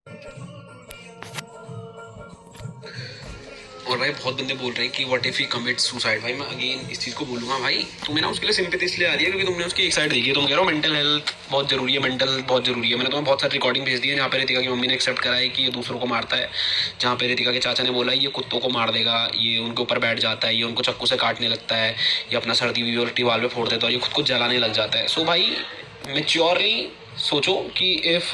और भाई बहुत बंदे बोल रहे हैं कि what if he commit suicide. भाई मैं अगेन इस चीज़ को बोलूँगा, भाई तुम्हें ना उसके लिए सिंपैथी इसलिए आ रही है क्योंकि तुमने उसकी एक साइड देखी है। तुम कह रहे हो मेंटल हेल्थ बहुत जरूरी है, मेंटल हेल्थ बहुत जरूरी है। मैंने तुम्हें बहुत सारी रिकॉर्डिंग भेज दी है जहाँ पे रितिका की मम्मी ने एक्सेप्ट करा है कि ये दूसरों को मारता है, जहाँ पे रितिका के चाचा ने बोला ये कुत्तों को मार देगा, ये उनके ऊपर बैठ जाता है, ये उनको चक्कू से काटने लगता है, ये अपना सर्दी हुई और टीवाल में फोड़ देता है और ये खुद को जलाने लग जाता है। सो भाई मेच्योरली सोचो कि इफ़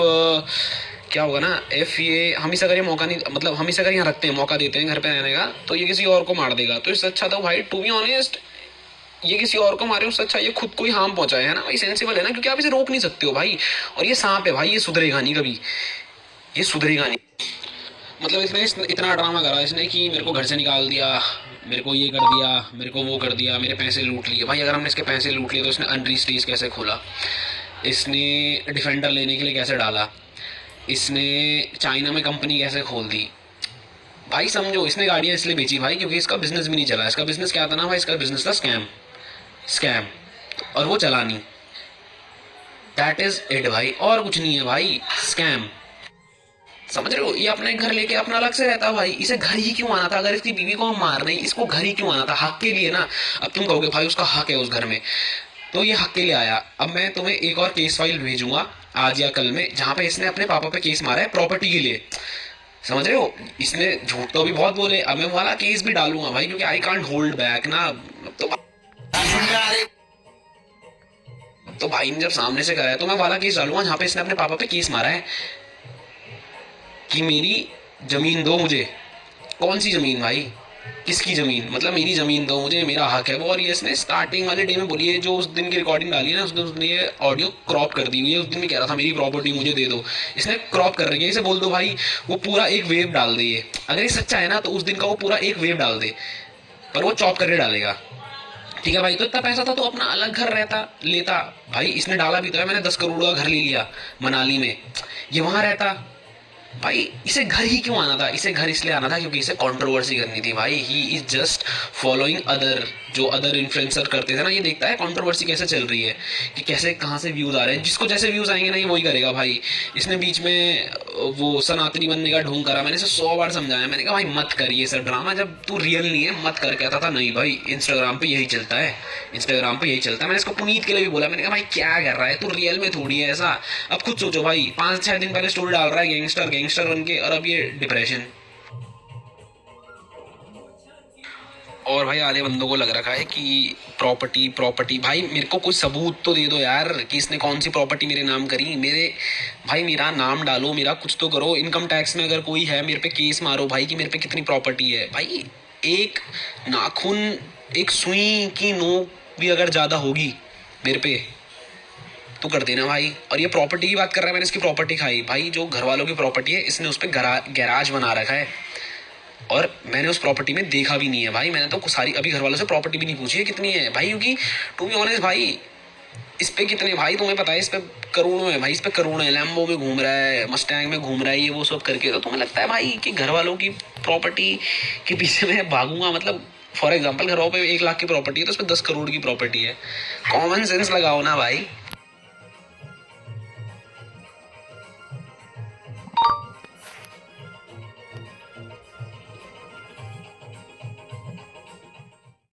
क्या होगा ना, इफ़ ये हम इसे अगर ये मौका नहीं, मतलब हम इसे अगर यहाँ रखते हैं, मौका देते हैं घर पे रहने का, तो ये किसी और को मार देगा। तो इससे अच्छा था भाई टू बी ऑनेस्ट, ये किसी और को मारे उससे अच्छा ये खुद को ही हार्म पहुंचाए, है ना भाई। सेंसिबल है ना, क्योंकि आप इसे रोक नहीं सकते हो भाई। और ये सांप है भाई, ये सुधरेगा नहीं कभी, ये सुधरेगा नहीं। मतलब इसने इतना ड्रामा करा इसने कि मेरे को घर से निकाल दिया, मेरे को ये कर दिया, मेरे को वो कर दिया, मेरे पैसे लूट लिए। भाई अगर हमने इसके पैसे लूट लिए तो इसने अनरीस्टेज कैसे खोला, इसने डिफेंडर लेने के लिए कैसे डाला, इसने चाइना में कंपनी कैसे खोल दी। भाई समझो, इसने गाड़ियाँ इसलिए बेची भाई क्योंकि इसका बिजनेस भी नहीं चला। इसका बिजनेस क्या था ना भाई, इसका बिजनेस था स्कैम, स्कैम, और वो चला नहीं। दैट इज इट भाई, और कुछ नहीं है भाई, स्कैम। समझ रहे हो, ये अपने घर लेके अपना अलग से रहता भाई। इसे घर ही क्यों आना था? अगर इसकी बीवी को हम मार रहे हैं, इसको घर ही क्यों आना था? हक के लिए ना। अब तुम कहोगे भाई उसका हक है उस घर में, तो ये हक के लिए आया। अब मैं तुम्हें एक और केस फाइल भेजूंगा आज या कल में, जहाँ पे इसने अपने पापा पे केस मारा है प्रॉपर्टी के लिए। समझ रहे हो, इसने झूठ तो भी बहुत बोले। अब मैं वाला केस भी डालूंगा भाई, क्योंकि आई कांट होल्ड बैक ना। तो भाई ने जब सामने से करा है तो मैं वाला केस डालूंगा जहाँ पे इसने अपने पापा पे केस मारा है कि मेरी जमीन दो मुझे। कौन सी जमीन भाई, किसकी जमीन? मतलब मेरी जमीन दो मुझे, मेरा हक है वो। और ये इसने स्टार्टिंग वाले डे में बोली है, जो उस दिन की रिकॉर्डिंग डाली है ना, उसने ये ऑडियो क्रॉप कर दी हुई है। उस दिन में कह रहा था मेरी प्रॉपर्टी मुझे दे दो, इसने क्रॉप कर रही है। इसे बोल दो भाई वो पूरा एक वेव डाल दे। ये अगर ये सच्चा है ना तो उस दिन का वो पूरा एक वेव डाल दे, पर वो चॉप करके डालेगा। ठीक है भाई, तो इतना पैसा था तो अपना अलग घर रहता, लेता। भाई इसने डाला भी तो है, मैंने 10 करोड़ का घर ले लिया मनाली में, ये वहां रहता। भाई इसे घर ही क्यों आना था? इसे घर इसलिए आना था क्योंकि इसे कंट्रोवर्सी करनी थी भाई। He is just following other, जो अदर इन्फ्लुएंसर करते थे ना, ये देखता है कंट्रोवर्सी कैसे चल रही है, कि कैसे कहाँ से व्यूज आ रहे हैं। जिसको जैसे व्यूज आएंगे ना ये वही करेगा भाई। इसने बीच में वो सनातनी बनने का ढोंग करा, मैंने इसे 100 बार समझाया। मैंने कहा भाई मत कर ये सब ड्रामा, जब तू रियल नहीं है मत कर। कहता था नहीं भाई इंस्टाग्राम पे यही चलता है, इंस्टाग्राम पे यही चलता है। मैंने इसको पुनीत के लिए भी बोला, मैंने कहा भाई क्या कर रहा है तू, रियल में थोड़ी है ऐसा। अब खुद सोचो भाई, 5-6 दिन पहले स्टोरी डाल रहा है गैंगस्टर गैंगस्टर बन के, और अब ये डिप्रेशन। और भाई आधे बंदों को लग रखा है कि प्रॉपर्टी प्रॉपर्टी। भाई मेरे को कुछ सबूत तो दे दो यार कि इसने कौन सी प्रॉपर्टी मेरे नाम करी। मेरे भाई मेरा नाम डालो, मेरा कुछ तो करो। इनकम टैक्स में अगर कोई है मेरे पे केस मारो भाई कि मेरे पे कितनी प्रॉपर्टी है। भाई एक नाखून, एक सुई की नोक भी अगर ज़्यादा होगी मेरे पे तो कर देना भाई। और ये प्रॉपर्टी की बात कर रहा है, मैंने इसकी प्रॉपर्टी खाई भाई। जो घर वालों की प्रॉपर्टी है इसने उस पर गैराज बना रखा है, और मैंने उस प्रॉपर्टी में देखा भी नहीं है भाई। मैंने तो सारी अभी घर वालों से प्रॉपर्टी भी नहीं पूछी है कितनी है भाई, क्योंकि टू बी ऑनेस्ट भाई इस पे कितने भाई तुम्हें पता है, इस पे करोड़ों है भाई, इस पे करोड़ों है। लैम्बो में घूम रहा है, मस्टैंग में घूम रहा है, ये वो सब करके। तो तुम्हें लगता है भाई कि घर वालों की प्रॉपर्टी के पीछे मैं भागूंगा? मतलब फॉर एग्जाम्पल घर वालों पे 1 लाख की प्रॉपर्टी है तो उस पर 10 करोड़ की प्रॉपर्टी है। कॉमन सेंस लगाओ ना भाई।